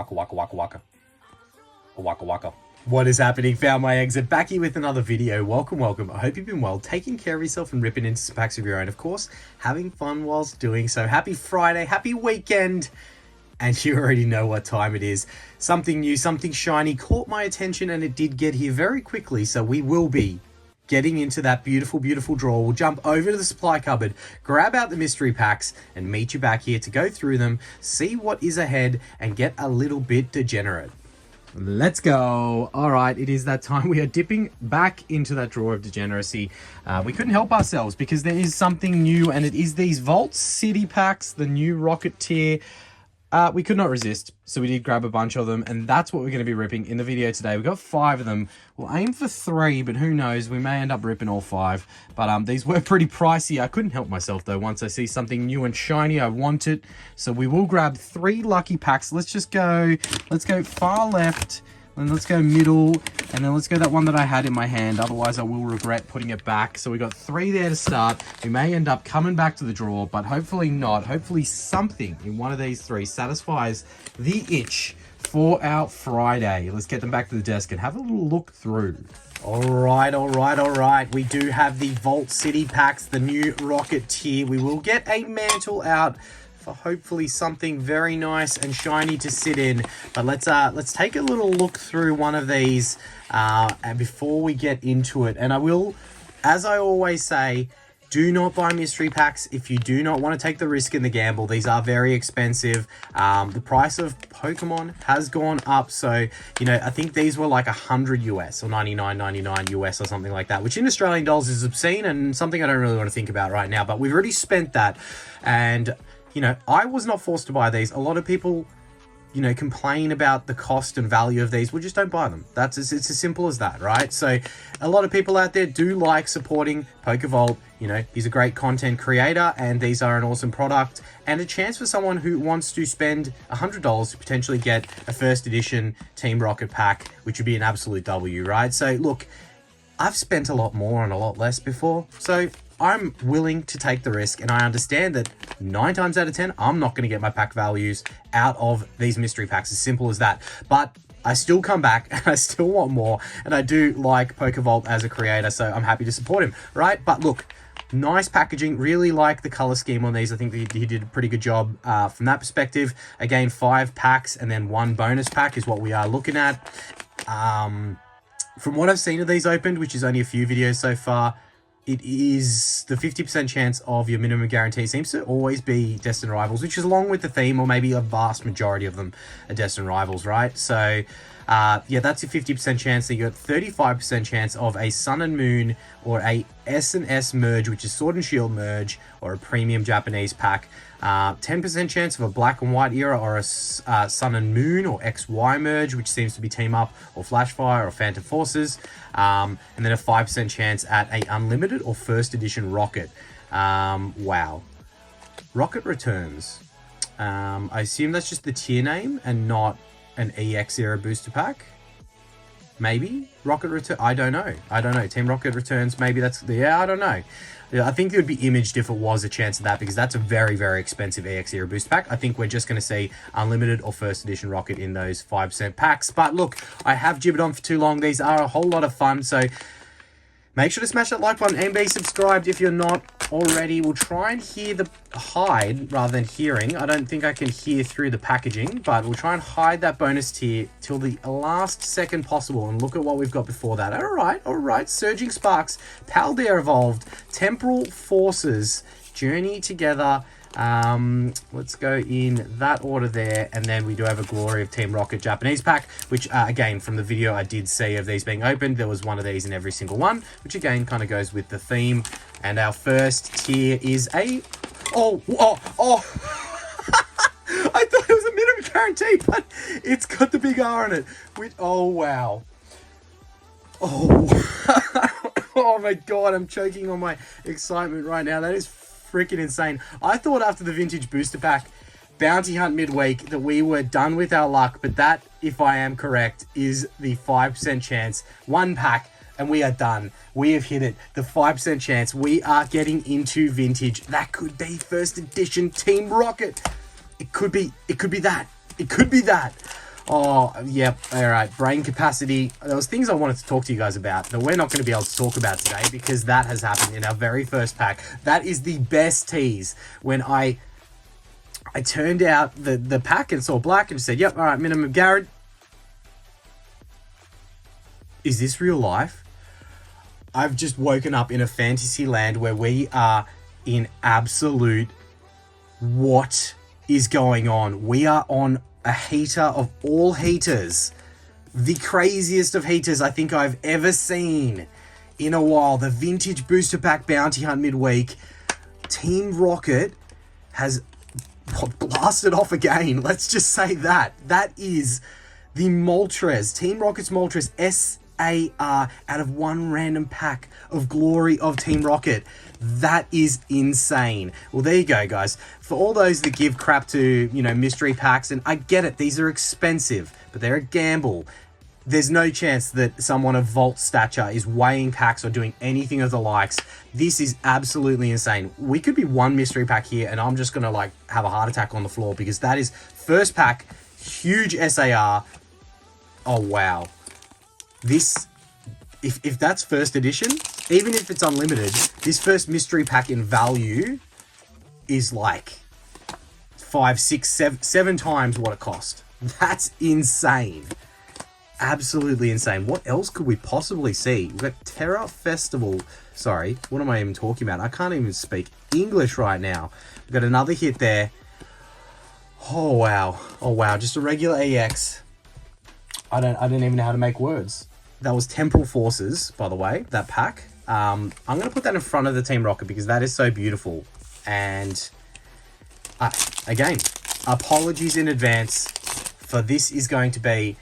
Waka waka waka waka. Waka waka. What is happening? Found my exit. Back here with another video. Welcome, welcome. I hope you've been well, taking care of yourself and ripping into some packs of your own. Of course, having fun whilst doing so. Happy Friday, happy weekend. And you already know what time it is. Something new, something shiny caught my attention, and it did get here very quickly. So we will be getting into that beautiful, beautiful draw. We'll jump over to the supply cupboard, grab out the mystery packs, and meet you back here to go through them, see what is ahead, and get a little bit degenerate. Let's go. All right, it is that time. We are dipping back into that drawer of degeneracy. We couldn't help ourselves because there is something new, and it is these Vault City packs, the new rocket tier. We could not resist, so we did grab a bunch of them, and that's what we're going to be ripping in the video today. We've got 5 of them. We'll aim for 3, but who knows? We may end up ripping all 5. But these were pretty pricey. I couldn't help myself, though. Once I see something new and shiny, I want it. So we will grab 3 lucky packs. Let's go far left, and let's go middle, and then let's go that one that I had in my hand. Otherwise, I will regret putting it back. So we got 3 there to start. We may end up coming back to the draw, but hopefully not. Hopefully something in one of these 3 satisfies the itch for our Friday. Let's get them back to the desk and have a little look through. All right. We do have the Vault City packs, the new rocket tier. We will get a mantle out for hopefully something very nice and shiny to sit in. But let's take a little look through one of these and before we get into it. And I will, as I always say, do not buy mystery packs if you do not want to take the risk in the gamble. These are very expensive. The price of Pokemon has gone up. So, you know, I think these were like 100 US or 99.99 US or something like that, which in Australian dollars is obscene and something I don't really want to think about right now. But we've already spent that. And, you know, I was not forced to buy these. A lot of people, you know, complain about the cost and value of these. Well, just don't buy them. It's as simple as that, right? So a lot of people out there do like supporting PokeVault. You know, he's a great content creator, and these are an awesome product and a chance for someone who wants to spend $100 to potentially get a first edition Team Rocket pack, which would be an absolute W, right? So look, I've spent a lot more and a lot less before, so I'm willing to take the risk, and I understand that 9 times out of 10, I'm not going to get my pack values out of these mystery packs. As simple as that. But I still come back, and I still want more, and I do like PokeVault as a creator, so I'm happy to support him, right? But look, nice packaging. Really like the color scheme on these. I think he did a pretty good job from that perspective. Again, 5 packs and then 1 bonus pack is what we are looking at. From what I've seen of these opened, which is only a few videos so far, it is the 50% chance of your minimum guarantee seems to always be Destined Rivals, which is along with the theme, or maybe a vast majority of them are Destined Rivals, right? So, yeah, that's a 50% chance. That you got 35% chance of a Sun and Moon or a S&S merge, which is Sword and Shield merge, or a premium Japanese pack. 10% chance of a Black and White era or a Sun and Moon or XY merge, which seems to be Team Up or Flashfire or Phantom Forces. And then a 5% chance at a Unlimited or First Edition Rocket. Wow. Rocket Returns. I assume that's just the tier name and not an EX era booster pack. Maybe Rocket Return. I don't know. Team Rocket Returns. Maybe that's I don't know. I think it would be imaged if it was a chance of that, because that's a very, very expensive EX era booster pack. I think we're just going to see Unlimited or First Edition Rocket in those 5% packs. But look, I have gibbered on for too long. These are a whole lot of fun. So make sure to smash that like button and be subscribed if you're not already. We'll try and hear the hide rather than hearing. I don't think I can hear through the packaging, but we'll try and hide that bonus tier till the last second possible, and look at what we've got before that. All right. Surging Sparks, Paldea Evolved, Temporal Forces, Journey Together. Let's go in that order there, and then we do have a Glory of Team Rocket Japanese pack, which again, from the video I did see of these being opened, there was one of these in every single one, which again kind of goes with the theme. And our first tier is a I thought it was a minimum guarantee, but it's got the big R on it. Wow. Oh my god, I'm choking on my excitement right now. That is freaking insane. I thought after the vintage booster pack bounty hunt midweek that we were done with our luck, but that, if I am correct, is the 5% chance. 1 pack and we are done. We have hit it. The 5% chance. We are getting into vintage. That could be first edition Team Rocket. It could be that. Oh, yep. All right. Brain capacity. There was things I wanted to talk to you guys about that we're not going to be able to talk about today because that has happened in our very first pack. That is the best tease. When I turned out the pack and saw black and said, yep, all right, minimum Garrett. Is this real life? I've just woken up in a fantasy land where we are in absolute what is going on. We are on a heater of all heaters. The craziest of heaters I think I've ever seen in a while. The vintage booster pack bounty hunt midweek. Team Rocket has blasted off again. Let's just say that. That is the Moltres. Team Rocket's Moltres SAR out of one random pack of glory of Team Rocket. That is insane. Well, there you go, guys. For all those that give crap to, mystery packs, and I get it, these are expensive, but they're a gamble. There's no chance that someone of Vault stature is weighing packs or doing anything of the likes. This is absolutely insane. We could be one mystery pack here, and I'm just going to, have a heart attack on the floor, because that is first pack, huge SAR. Oh, wow. This... If that's first edition, even if it's unlimited, this first mystery pack in value is 5, 6, 7 times what it cost. That's insane. Absolutely insane. What else could we possibly see? We've got Terra Festival. Sorry, what am I even talking about? I can't even speak English right now. We've got another hit there. Oh, wow. Oh, wow. Just a regular EX. I don't even know how to make words. That was Temporal Forces, by the way, that pack. I'm going to put that in front of the Team Rocket because that is so beautiful. And, again, apologies in advance, for this is going to be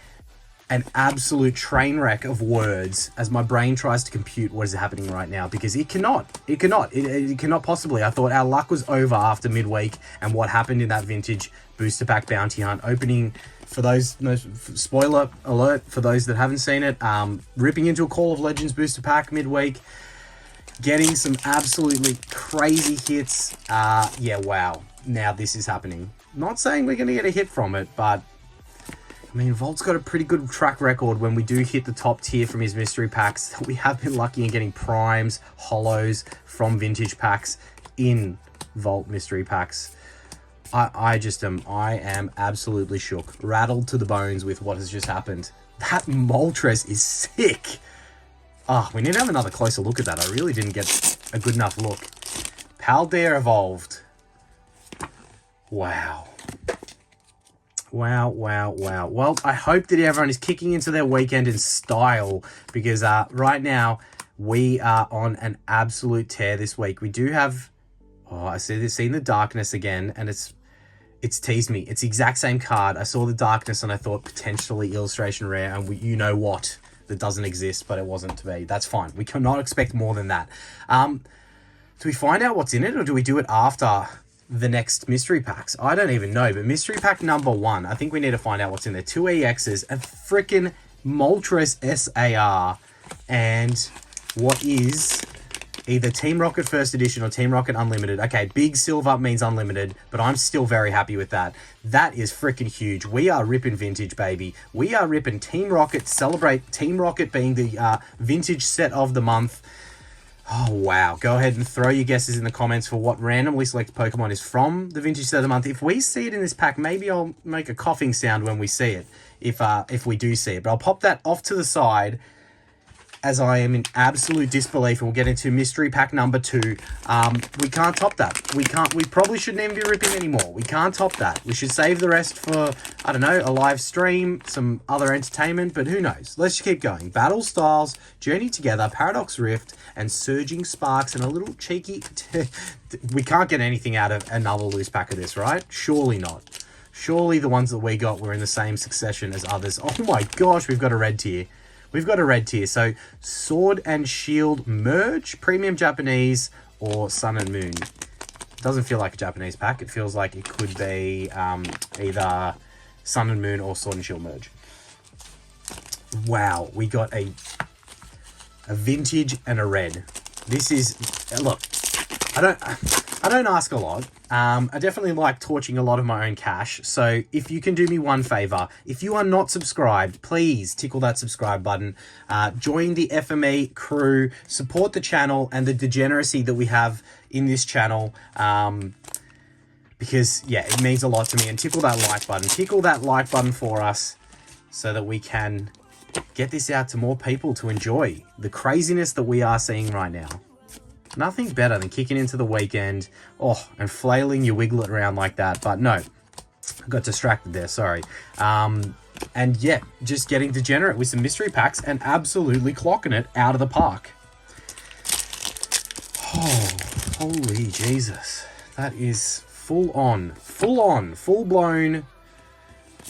an absolute train wreck of words as my brain tries to compute what is happening right now, because it cannot possibly. I thought our luck was over after midweek and what happened in that vintage booster pack bounty hunt opening. For those, no spoiler alert, for those that haven't seen it, ripping into a Call of Legends booster pack midweek, getting some absolutely crazy hits. Yeah, wow. Now this is happening. Not saying we're going to get a hit from it, but I mean, Vault's got a pretty good track record when we do hit the top tier from his mystery packs. We have been lucky in getting primes, holos from vintage packs in Vault mystery packs. I am absolutely shook, rattled to the bones with what has just happened. That Moltres is sick. We need to have another closer look at that. I really didn't get a good enough look. Paldea evolved. Wow. Wow. Well, I hope that everyone is kicking into their weekend in style, because right now we are on an absolute tear this week. We do have... I seen the darkness again, and it's teased me. It's the exact same card. I saw the darkness and I thought potentially illustration rare, and you know what? That doesn't exist, but it wasn't to be. That's fine. We cannot expect more than that. Do we find out what's in it, or do we do it after the next mystery packs? I don't even know, but mystery pack number 1, I think we need to find out what's in there. 2 EXs, a freaking Moltres SAR, and what is... either Team Rocket First Edition or Team Rocket Unlimited. Okay, big silver means unlimited, but I'm still very happy with that. That is freaking huge. We are ripping vintage, baby. We are ripping Team Rocket. Celebrate Team Rocket being the vintage set of the month. Oh, wow. Go ahead and throw your guesses in the comments for what randomly selected Pokemon is from the vintage set of the month. If we see it in this pack, maybe I'll make a coughing sound when we see it, if we do see it. But I'll pop that off to the side, as I am in absolute disbelief, and we'll get into mystery pack number 2. We can't top that. We probably shouldn't even be ripping anymore. We can't top that. We should save the rest for, I don't know, a live stream, some other entertainment, but who knows? Let's just keep going. Battle Styles, Journey Together, Paradox Rift, and Surging Sparks, and a little cheeky... we can't get anything out of another loose pack of this, right? Surely not. Surely the ones that we got were in the same succession as others. Oh my gosh, we've got a red tier. We've got a red tier. So Sword and Shield merge, Premium Japanese, or Sun and Moon. Doesn't feel like a Japanese pack. It feels like it could be either Sun and Moon or Sword and Shield merge. Wow, we got a vintage and a red. This is, look, I I don't ask a lot. I definitely like torching a lot of my own cash. So if you can do me one favor, if you are not subscribed, please tickle that subscribe button. Join the FME crew, support the channel and the degeneracy that we have in this channel. Because yeah, it means a lot to me. And tickle that like button. Tickle that like button for us so that we can get this out to more people to enjoy the craziness that we are seeing right now. Nothing better than kicking into the weekend, and flailing your wiglet around like that. But no, I got distracted there, sorry. And yeah, just getting degenerate with some mystery packs and absolutely clocking it out of the park. Oh, holy Jesus. That is full-blown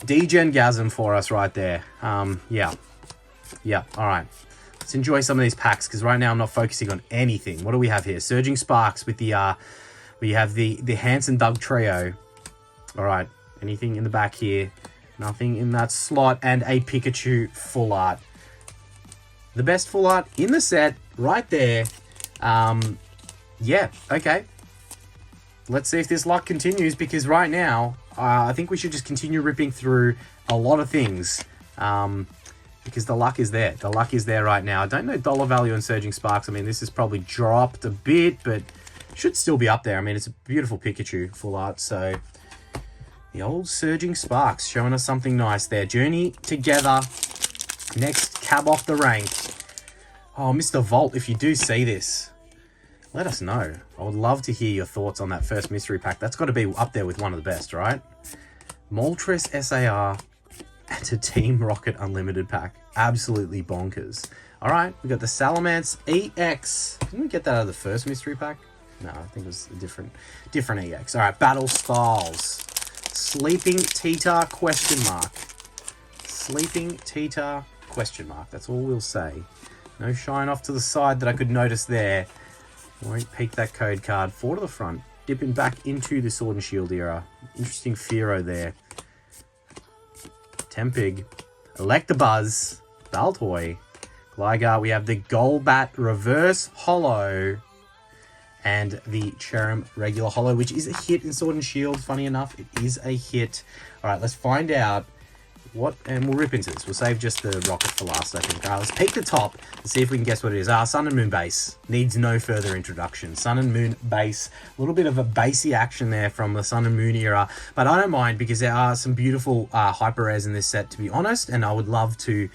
degen-gasm for us right there. Yeah, all right. Let's enjoy some of these packs, because right now I'm not focusing on anything. What do we have here? Surging Sparks with the, we have the Hanson Doug trio. All right, anything in the back here? Nothing in that slot, and a Pikachu full art. The best full art in the set, right there. Yeah, okay. Let's see if this luck continues, because right now, I think we should just continue ripping through a lot of things. Because the luck is there. The luck is there right now. I don't know dollar value on Surging Sparks. I mean, this has probably dropped a bit, but should still be up there. I mean, it's a beautiful Pikachu full art. So the old Surging Sparks showing us something nice there. Journey together. Next cab off the rank. Oh, Mr. Vault, if you do see this, let us know. I would love to hear your thoughts on that first mystery pack. That's got to be up there with one of the best, right? Moltres SAR. And a Team Rocket Unlimited pack. Absolutely bonkers. All right, we got the Salamence EX. Didn't we get that out of the first mystery pack? No, I think it was a different EX. All right, Battle Styles. Sleeping Tita question mark. Sleeping Tita question mark. That's all we'll say. No shine off to the side that I could notice there. Won't peek that code card. 4 to the front. Dipping back into the Sword and Shield era. Interesting Fearow there. Tempig, Electabuzz, Baltoy, Gligar. We have the Golbat Reverse Holo and the Cherim Regular Holo, which is a hit in Sword and Shield. Funny enough, it is a hit. All right, let's find out what, and we'll rip into this. We'll save just the Rocket for last, I think. All right, let's peek the top and see if we can guess what it is. Sun and Moon base. Needs no further introduction. Sun and Moon base. A little bit of a basey action there from the Sun and Moon era, but I don't mind, because there are some beautiful hyper rares in this set, to be honest, and I would love to,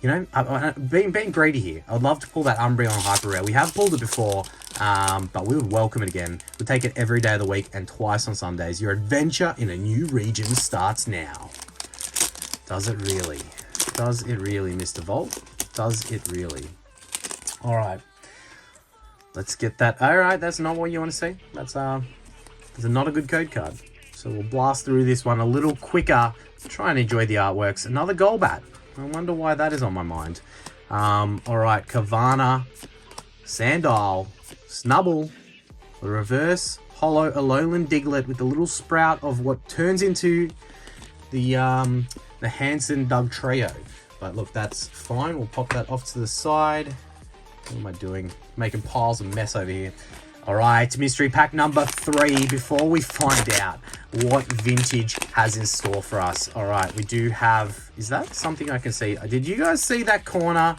you know, being greedy here, I would love to pull that Umbreon hyper rare. We have pulled it before, but we would welcome it again. We'd take it every day of the week and twice on Sundays. Your adventure in a new region starts now. Does it really? Does it really, Mr. Vault? Does it really? All right. Let's get that. All right, that's not what you want to see. That's not a good code card. So we'll blast through this one a little quicker. Try and enjoy the artworks. Another Golbat. I wonder why that is on my mind. All right, Kavana, Sandile, Snubble, the Reverse Holo Alolan Diglett with the little sprout of what turns into the Hanson Doug trio. But look, that's fine. We'll pop that off to the side. What am I doing? Making piles of mess over here. All right, mystery pack number 3 before we find out what vintage has in store for us. All right, we do have, is that something I can see? Did you guys see that corner?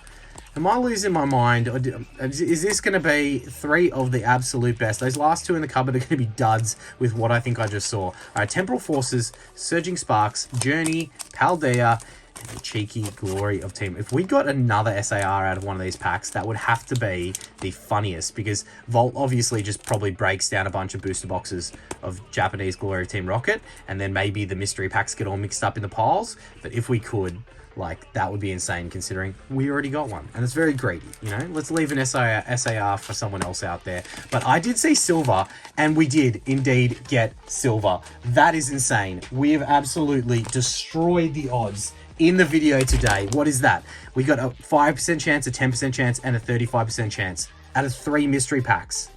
Am I losing my mind? Or is this going to be 3 of the absolute best? Those last 2 in the cupboard are going to be duds with what I think I just saw. All right, Temporal Forces, Surging Sparks, Journey, Paldea, and the cheeky Glory of Team. If we got another SAR out of one of these packs, that would have to be the funniest, because Vault obviously just probably breaks down a bunch of booster boxes of Japanese Glory of Team Rocket, and then maybe the mystery packs get all mixed up in the piles. But if we could, like, that would be insane, considering we already got one. And it's very greedy, you know? Let's leave an SAR for someone else out there. But I did see silver, and we did indeed get silver. That is insane. We have absolutely destroyed the odds in the video today. What is that? We got a 5% chance, a 10% chance, and a 35% chance out of 3 mystery packs.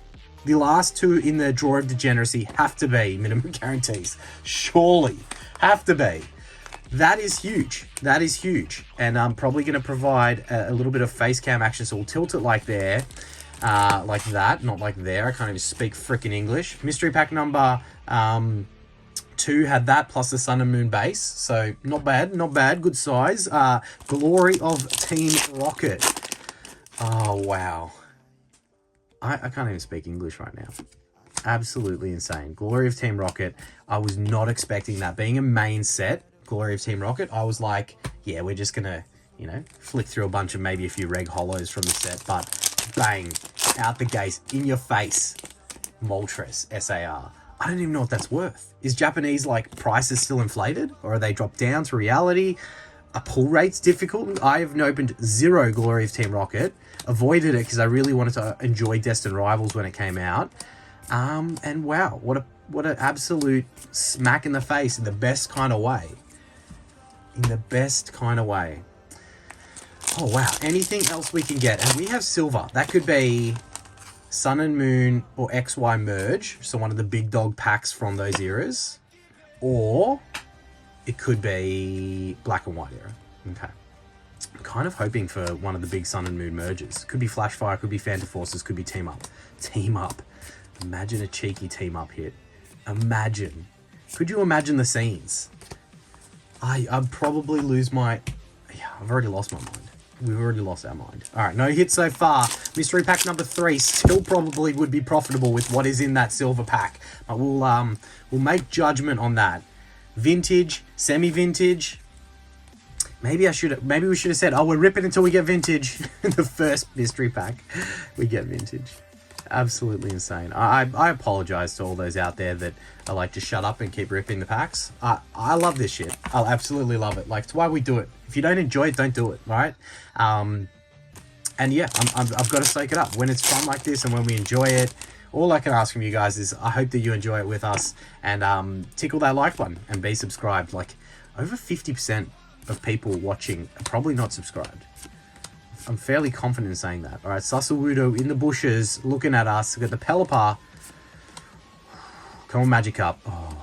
The last 2 in the draw of degeneracy have to be minimum guarantees. Surely. Have to be. That is huge. That is huge. And I'm probably going to provide a little bit of face cam action. So we'll tilt it like there. like that, not like there. I can't even speak freaking English. Mystery pack number 2 had that plus the Sun and Moon base, so not bad, not bad, good size. Glory of Team Rocket. Oh wow, I can't even speak English right now. Absolutely insane. Glory of Team Rocket. I was not expecting that. Being a main set, Glory of Team Rocket, I was like, yeah, we're just gonna, you know, flick through a bunch of maybe a few reg hollows from the set, but bang, out the gate, in your face, Moltres SAR. I don't even know what that's worth. Is Japanese, like, prices still inflated? Or are they dropped down to reality? Are pull rates difficult? I have opened 0 Glory of Team Rocket. Avoided it because I really wanted to enjoy Destined Rivals when it came out. And wow, what an absolute smack in the face in the best kind of way. In the best kind of way. Oh wow, anything else we can get? And we have silver. That could be Sun and Moon or XY merge, so one of the big dog packs from those eras. Or it could be black and white era. Okay. I'm kind of hoping for one of the big Sun and Moon merges. Could be Flashfire, could be Phantom Forces, could be Team Up. Team Up. Imagine a cheeky Team Up hit. Imagine. Could you imagine the scenes? I'd probably lose my... Yeah, I've already lost my mind. We've already lost our mind. All right, no hits so far. Mystery pack number 3 still probably would be profitable with what is in that silver pack. But we'll make judgment on that. Vintage, semi-vintage. Maybe we should have said, oh, we're ripping until we get vintage. In the first mystery pack, we get vintage. Absolutely insane. I apologize to all those out there that I like to shut up and keep ripping the packs. I love this shit. I absolutely love it. Like, it's why we do it. If you don't enjoy it, don't do it, right? And yeah, I've got to soak it up. When it's fun like this and when we enjoy it, all I can ask from you guys is I hope that you enjoy it with us, and tickle that like button and be subscribed. Like, over 50% of people watching are probably not subscribed. I'm fairly confident in saying that. All right, Sasawudo in the bushes, looking at us. We've got the Pelipper. Come on, Magikarp. Oh,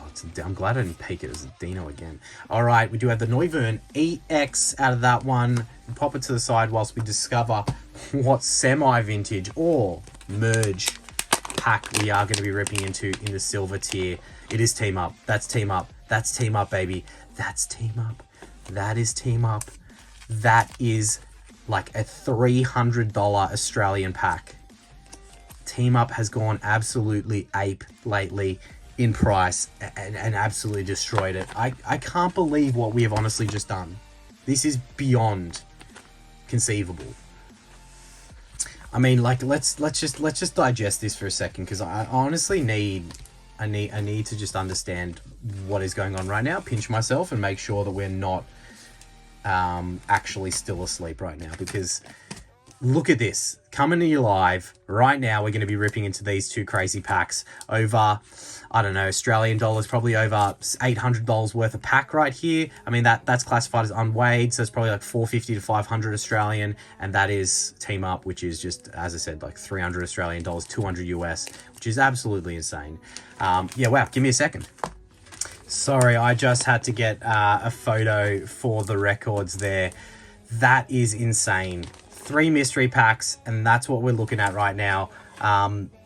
I'm glad I didn't peek it as a Dino again. All right, we do have the Noivern EX out of that one. We'll pop it to the side whilst we discover what semi-vintage or merge pack we are going to be ripping into in the silver tier. It is Team Up. That's Team Up. That's Team Up, baby. That's Team Up. That is Team Up. That is like a $300 Australian pack. Team Up has gone absolutely ape lately in price and absolutely destroyed it. I can't believe what we have honestly just done. This is beyond conceivable. I mean, like, let's just digest this for a second, because I honestly need to just understand what is going on right now, pinch myself and make sure that we're not actually still asleep right now, because look at this. Coming to you live right now, we're going to be ripping into these two crazy packs over, I don't know, Australian dollars, probably over $800 worth of pack right here. I mean, that's classified as unweighed, so it's probably like 450 to 500 Australian, and that is Team Up, which is just, as I said, like 300 Australian dollars, 200 US, which is absolutely insane. Yeah, wow, give me a second. Sorry, I just had to get a photo for the records there. That is insane. 3 mystery packs, and that's what we're looking at right now.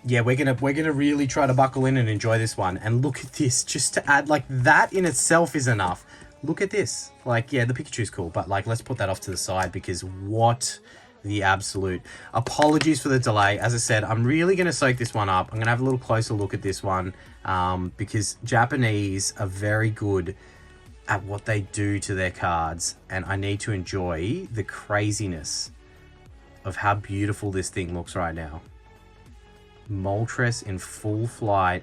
Yeah, we're gonna really try to buckle in and enjoy this one. And look at this, just to add, like, that in itself is enough. Look at this. Like, yeah, the Pikachu's cool, but like, let's put that off to the side, because what the absolute... Apologies for the delay. As I said, I'm really gonna soak this one up. I'm gonna have a little closer look at this one, because Japanese are very good at what they do to their cards, and I need to enjoy the craziness of how beautiful this thing looks right now. Moltres in full flight,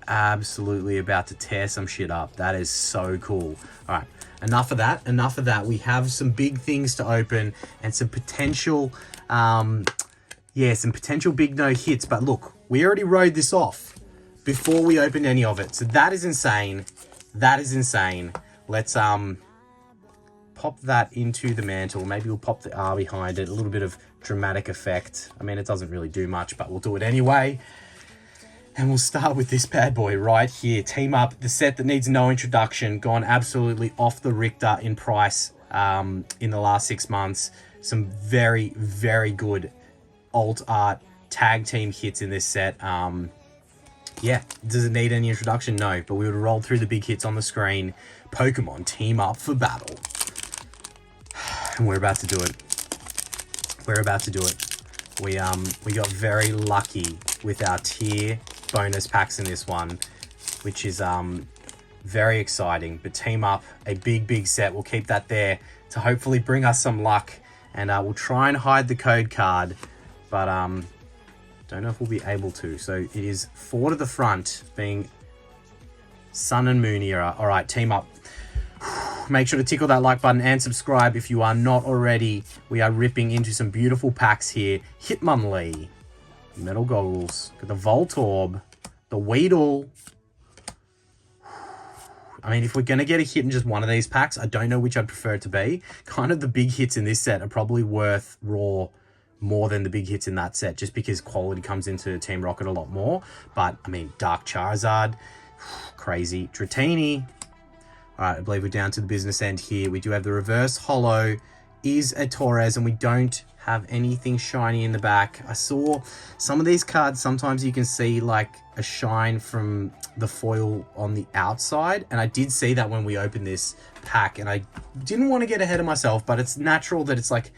absolutely about to tear some shit up. That is so cool. All right, enough of that. We have some big things to open and some potential, some potential big no hits. But look, we already rode this off before we opened any of it, so that is insane. That is insane. Let's pop that into the mantle. Maybe we'll pop the R behind it, a little bit of dramatic effect. I mean, it doesn't really do much, but we'll do it anyway. And we'll start with this bad boy right here. Team Up, the set that needs no introduction, gone absolutely off the Richter in price in the last 6 months. Some very, very good alt art tag team hits in this set. Yeah, does it need any introduction? No, but we would roll through the big hits on the screen. Pokemon team up for battle. And we're about to do it. We're about to do it. We got very lucky with our tier bonus packs in this one, which is very exciting. But team up, a big set. We'll keep that there to hopefully bring us some luck, and we'll try and hide the code card, but don't know if we'll be able to. So it is 4 to the front, being Sun and Moon era. All right, team up. Make sure to tickle that like button and subscribe if you are not already. We are ripping into some beautiful packs here. Hitmonlee, Metal Goggles, got the Voltorb, the Weedle. I mean, if we're going to get a hit in just one of these packs, I don't know which I'd prefer it to be. Kind of the big hits in this set are probably worth raw more than the big hits in that set, just because quality comes into Team Rocket a lot more. But, I mean, Dark Charizard, crazy. Dratini. All right, I believe we're down to the business end here. We do have the reverse holo, is a Torres, and we don't have anything shiny in the back. I saw some of these cards, sometimes you can see like a shine from the foil on the outside, and I did see that when we opened this pack, and I didn't want to get ahead of myself, but it's natural that it's like,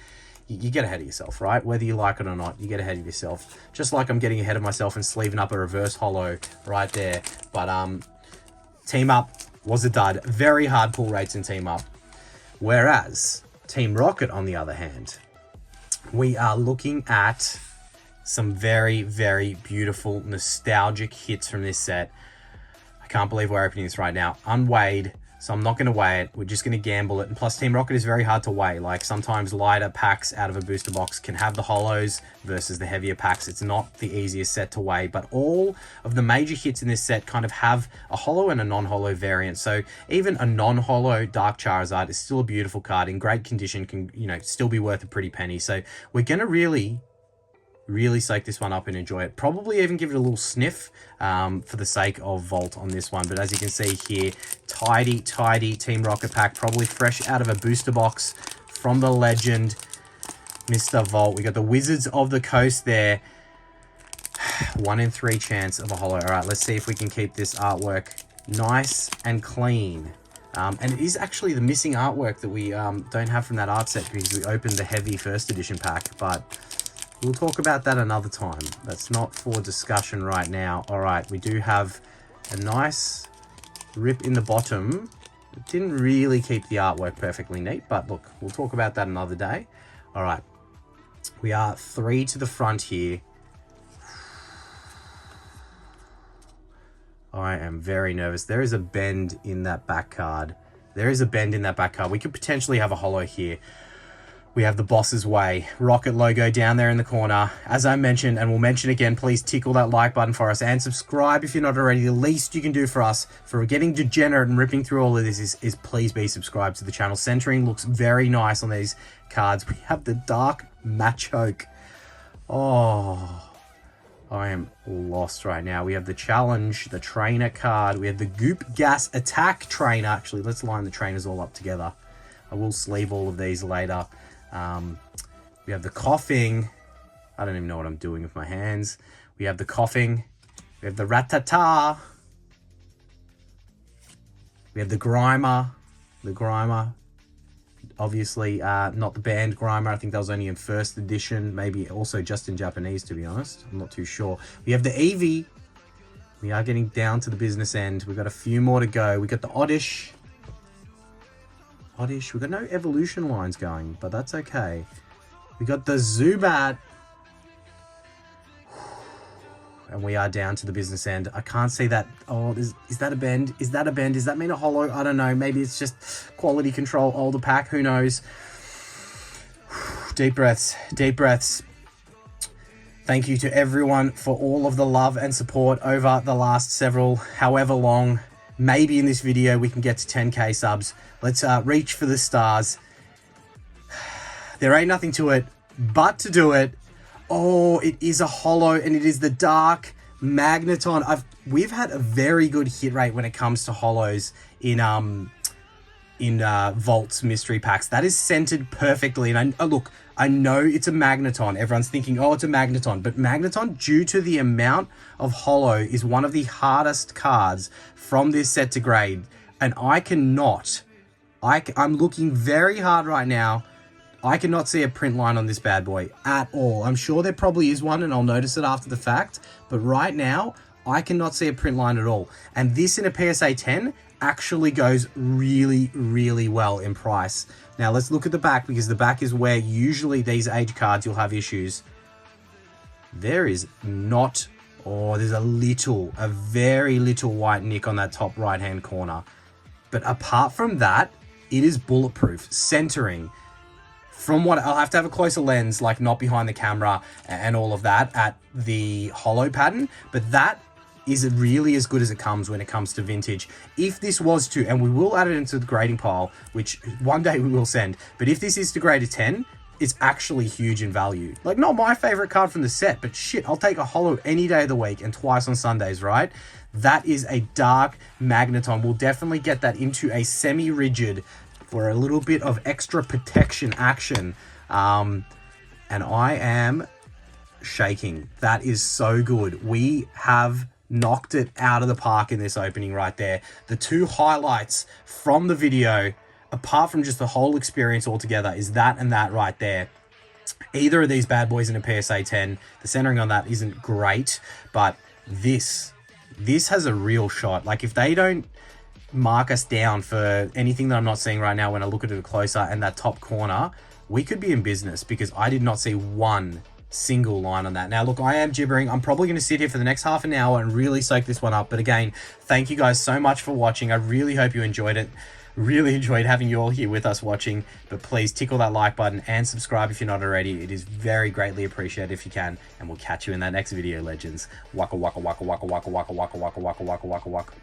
you get ahead of yourself, right? Whether you like it or not, you get ahead of yourself. Just like I'm getting ahead of myself and sleeving up a reverse holo right there. But team up was a dud. Very hard pull rates in team up. Whereas Team Rocket, on the other hand, we are looking at some very beautiful nostalgic hits from this set. I can't believe we're opening this right now. Unweighed, so I'm not going to weigh it. We're just going to gamble it. And plus, Team Rocket is very hard to weigh. Like, sometimes lighter packs out of a booster box can have the holos versus the heavier packs. It's not the easiest set to weigh, but all of the major hits in this set kind of have a holo and a non-holo variant. So even a non-holo Dark Charizard is still a beautiful card in great condition, can, you know, still be worth a pretty penny. So we're going to really soak this one up and enjoy it. Probably even give it a little sniff for the sake of Vault on this one. But as you can see here, tidy Team Rocket pack, probably fresh out of a booster box from the legend, Mr. Vault. We got the Wizards of the Coast there. 1 in 3 chance of a holo. All right, let's see if we can keep this artwork nice and clean. And it is actually the missing artwork that we don't have from that art set because we opened the heavy first edition pack, but we'll talk about that another time. That's not for discussion right now. All right, we do have a nice rip in the bottom. It didn't really keep the artwork perfectly neat, but look, we'll talk about that another day. All right, we are 3 to the front here. I am very nervous. There is a bend in that back card. There is a bend in that back card. We could potentially have a holo here. We have the Boss's Way Rocket logo down there in the corner. As I mentioned, and we'll mention again, please tickle that like button for us and subscribe if you're not already. The least you can do for us for getting degenerate and ripping through all of this is please be subscribed to the channel. Centering looks very nice on these cards. We have the Dark Machoke. Oh, I am lost right now. We have the Challenge, the Trainer card. We have the Goop Gas Attack Trainer. Actually, let's line the trainers all up together. I will sleeve all of these later. We have the Coughing. I don't even know what I'm doing with my hands. We have the Coughing. We have the Rattata. We have the Grimer. The Grimer. Obviously, not the banned Grimer. I think that was only in first edition. Maybe also just in Japanese, to be honest. I'm not too sure. We have the Eevee. We are getting down to the business end. We've got a few more to go. We got the Oddish. We've got no evolution lines going, but that's okay. We got the Zubat. And we are down to the business end. I can't see that. Oh, is that a bend? Is that a bend? Does that mean a holo? I don't know. Maybe it's just quality control, older pack. Who knows? Deep breaths. Deep breaths. Thank you to everyone for all of the love and support over the last several, however long. Maybe in this video we can get to 10k subs. Let's reach for the stars. There ain't nothing to it but to do it. Oh, it is a holo, and it is the Dark Magneton. We've had a very good hit rate when it comes to holos in Vault's mystery packs. That is centered perfectly. And look, I know it's a magneton. Everyone's thinking, oh, it's a magneton. But magneton, due to the amount of holo, is one of the hardest cards from this set to grade. And I cannot... I'm looking very hard right now. I cannot see a print line on this bad boy at all. I'm sure there probably is one and I'll notice it after the fact. But right now, I cannot see a print line at all. And this in a PSA 10 actually goes really, really well in price. Now let's look at the back, because the back is where usually these age cards you'll have issues. There is not, or there's a very little white nick on that top right hand corner. But apart from that, it is bulletproof. Centering. From what I'll have to have a closer lens, like not behind the camera and all of that, at the holo pattern, but that is really as good as it comes when it comes to vintage. If this was to, and we will add it into the grading pile, which one day we will send, but if this is to grade a 10, it's actually huge in value. Like, not my favorite card from the set, but shit, I'll take a holo any day of the week and twice on Sundays, right? That is a dark magneton. We'll definitely get that into a semi-rigid for a little bit of extra protection action. And I am shaking. That is so good. We have knocked it out of the park in this opening right there. The two highlights from the video, apart from just the whole experience altogether, is that and that right there. Either of these bad boys in a PSA 10, the centering on that isn't great, but this has a real shot. Like, if they don't mark us down for anything that I'm not seeing right now when I look at it closer, and that top corner, we could be in business, because I did not see one single line on that. Now look, I am gibbering. I'm probably going to sit here for the next half an hour and really soak this one up. But again, thank you guys so much for watching. I really hope you enjoyed it. Really enjoyed having you all here with us watching. But please tickle that like button and subscribe if you're not already. It is very greatly appreciated if you can. And we'll catch you in that next video, legends. Waka waka waka waka waka waka waka waka waka waka waka waka.